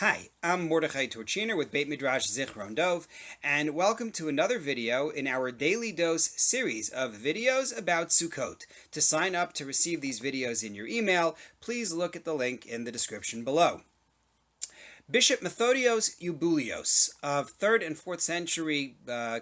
Hi, I'm Mordechai Torchiner with Beit Midrash Zichron Dov, and welcome to another video in our Daily Dose series of videos about Succot. To sign up to receive these videos in your email, please look at the link in the description below. Bishop Methodios Eubulios of 3rd and 4th century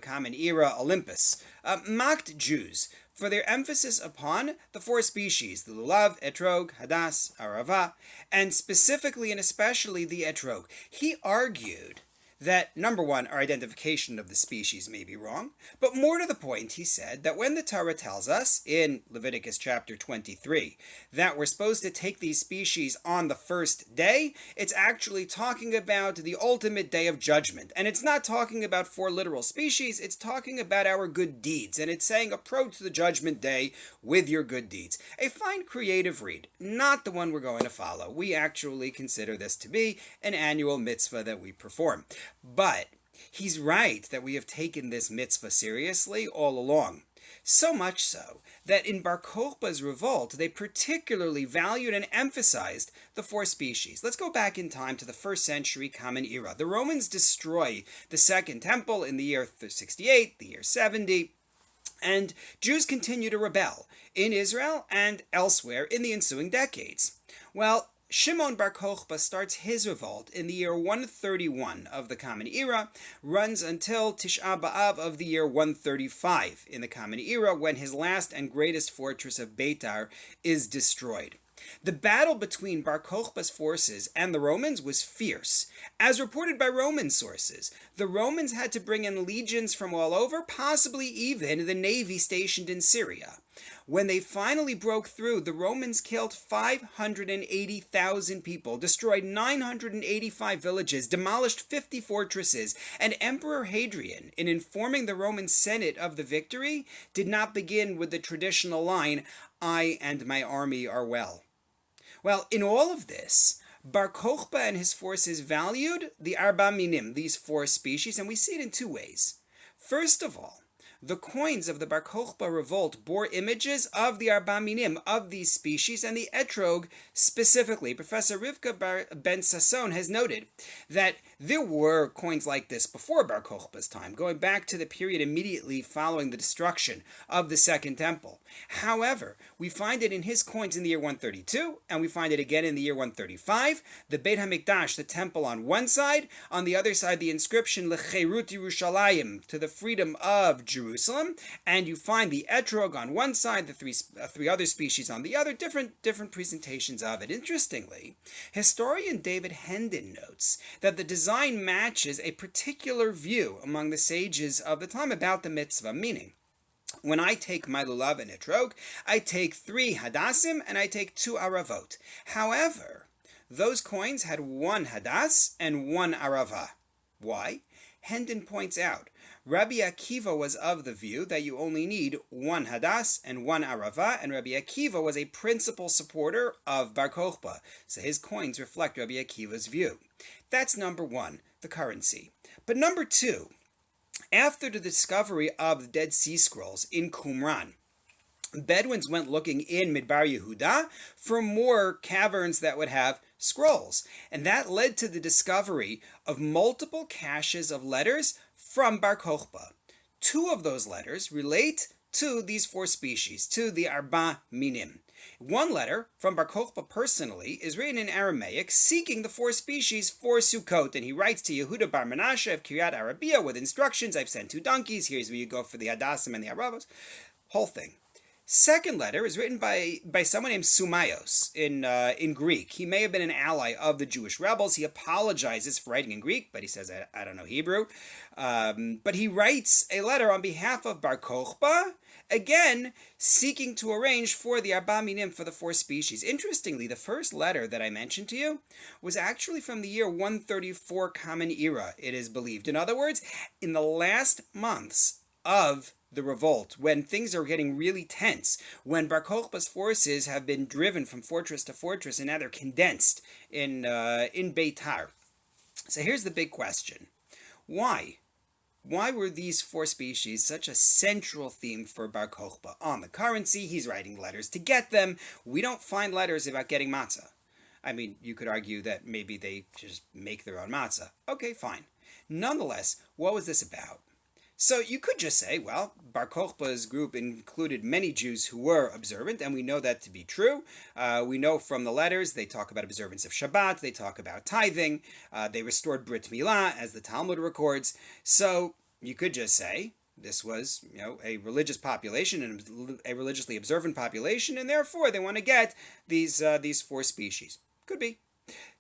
Common Era Olympus mocked Jews for their emphasis upon the four species, the lulav, etrog, hadas, arava, and specifically and especially the etrog. He argued that, number one, our identification of the species may be wrong, but more to the point, he said that when the Torah tells us in Leviticus chapter 23 that we're supposed to take these species on the first day, it's actually talking about the ultimate day of judgment. And it's not talking about four literal species, it's talking about our good deeds. And it's saying approach the judgment day with your good deeds. A fine creative read, not the one we're going to follow. We actually consider this to be an annual mitzvah that we perform. But he's right that we have taken this mitzvah seriously all along. So much so that in Bar Kochba's revolt, they particularly valued and emphasized the four species. Let's go back in time to the 1st century Common Era. The Romans destroy the Second Temple in the year 68, the year 70, and Jews continue to rebel in Israel and elsewhere in the ensuing decades. Well, Shimon Bar Kochba starts his revolt in the year 131 of the Common Era, runs until Tisha B'Av of the year 135 in the Common Era, when his last and greatest fortress of Beitar is destroyed. The battle between Bar Kochba's forces and the Romans was fierce. As reported by Roman sources, the Romans had to bring in legions from all over, possibly even the navy stationed in Syria. When they finally broke through, the Romans killed 580,000 people, destroyed 985 villages, demolished 50 fortresses, and Emperor Hadrian, in informing the Roman Senate of the victory, did not begin with the traditional line, "I and my army are well." Well, in all of this, Bar Kochba and his forces valued the Arba Minim, these four species, and we see it in two ways. First of all, the coins of the Bar Kochba revolt bore images of the Arba Minim, of these species, and the Etrog specifically. Professor Rivka Ben Sasson has noted that there were coins like this before Bar Kochba's time, going back to the period immediately following the destruction of the Second Temple. However, we find it in his coins in the year 132, and we find it again in the year 135. The Beit HaMikdash, the temple on one side, on the other side the inscription Lecherut Yerushalayim, to the freedom of Jerusalem, and you find the Etrog on one side, the three other species on the other, different presentations of it. Interestingly, historian David Hendon notes that the design matches a particular view among the sages of the time about the mitzvah, meaning, when I take my lulav and etrog, I take 3 hadassim and I take 2 aravot. However, those coins had 1 hadas and 1 arava. Why? Hendon points out, Rabbi Akiva was of the view that you only need 1 hadas and 1 arava, and Rabbi Akiva was a principal supporter of Bar Kochba, so his coins reflect Rabbi Akiva's view. That's number one, the currency. But number two, after the discovery of the Dead Sea Scrolls in Qumran, Bedouins went looking in Midbar Yehuda for more caverns that would have scrolls. And that led to the discovery of multiple caches of letters from Bar Kochba. 2 of those letters relate to these 4 species, to the Arba Minim. One letter from Bar Kochba personally is written in Aramaic, seeking the 4 species for Sukkot, and he writes to Yehuda Bar Menashe of Kiryat Arabia with instructions. I've sent 2 donkeys. Here's where you go for the Hadassim and the Aravos. Whole thing. Second letter is written by someone named Sumayos in Greek. He may have been an ally of the Jewish rebels. He apologizes for writing in Greek, but he says, I don't know Hebrew. But he writes a letter on behalf of Bar Kochba, again, seeking to arrange for the Arba Minim, for the 4 species. Interestingly, the first letter that I mentioned to you was actually from the year 134 Common Era, it is believed. In other words, in the last months of the revolt, when things are getting really tense, when Bar Kochba's forces have been driven from fortress to fortress, and now they're condensed in Beitar. So here's the big question. Why? Why were these 4 species such a central theme for Bar Kochba? On the currency, he's writing letters to get them. We don't find letters about getting matzah. I mean, you could argue that maybe they just make their own matzah. Okay, fine. Nonetheless, what was this about? So you could just say, well, Bar Kochba's group included many Jews who were observant, and we know that to be true. We know from the letters they talk about observance of Shabbat, they talk about tithing, they restored Brit Milah, as the Talmud records. So you could just say this was, a religious population and a religiously observant population, and therefore they want to get these four species. Could be.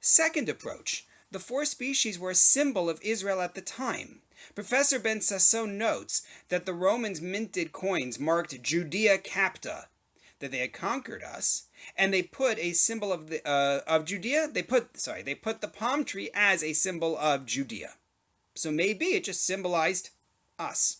Second approach: the four species were a symbol of Israel at the time. Professor Ben Sasson notes that the Romans minted coins marked Judea Capta, that they had conquered us, and they put a symbol of Judea. They put the palm tree as a symbol of Judea. So maybe it just symbolized us.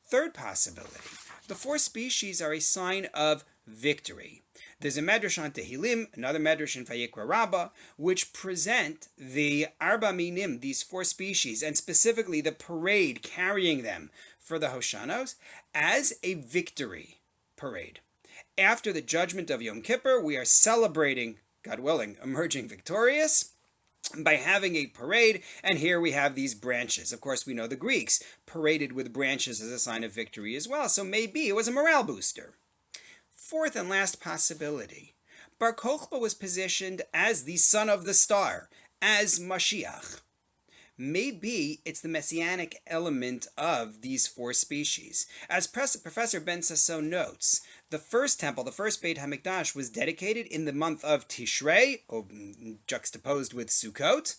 Third possibility: the four species are a sign of victory. There's a medrash on Tehillim, another medrash in Vayikra Rabbah, which present the Arba Minim, these four species, and specifically the parade carrying them for the Hoshanos, as a victory parade. After the judgment of Yom Kippur, we are celebrating, God willing, emerging victorious by having a parade, and here we have these branches. Of course, we know the Greeks paraded with branches as a sign of victory as well, so maybe it was a morale booster. Fourth and last possibility: Bar Kochba was positioned as the son of the star, as Mashiach. Maybe it's the messianic element of these four species. As Professor Ben Sasson notes, the first temple, the first Beit HaMikdash, was dedicated in the month of Tishrei, juxtaposed with Sukkot.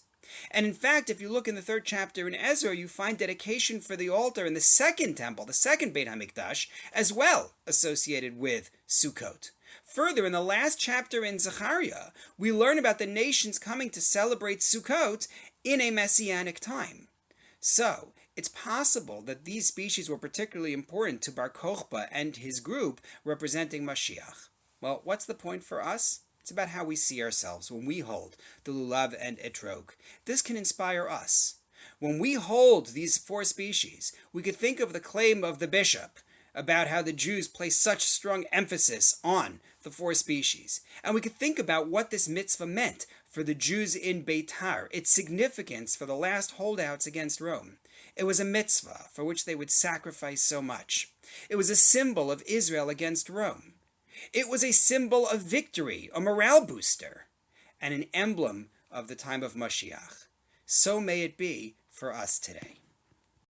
And in fact, if you look in the third chapter in Ezra, you find dedication for the altar in the second temple, the second Beit HaMikdash, as well associated with Sukkot. Further, in the last chapter in Zechariah, we learn about the nations coming to celebrate Sukkot in a messianic time. So, it's possible that these species were particularly important to Bar Kochba and his group representing Mashiach. Well, what's the point for us? It's about how we see ourselves when we hold the Lulav and Etrog. This can inspire us. When we hold these four species, we could think of the claim of the bishop about how the Jews place such strong emphasis on the four species. And we could think about what this mitzvah meant for the Jews in Beitar, its significance for the last holdouts against Rome. It was a mitzvah for which they would sacrifice so much. It was a symbol of Israel against Rome. It was a symbol of victory, a morale booster, and an emblem of the time of Mashiach. So may it be for us today.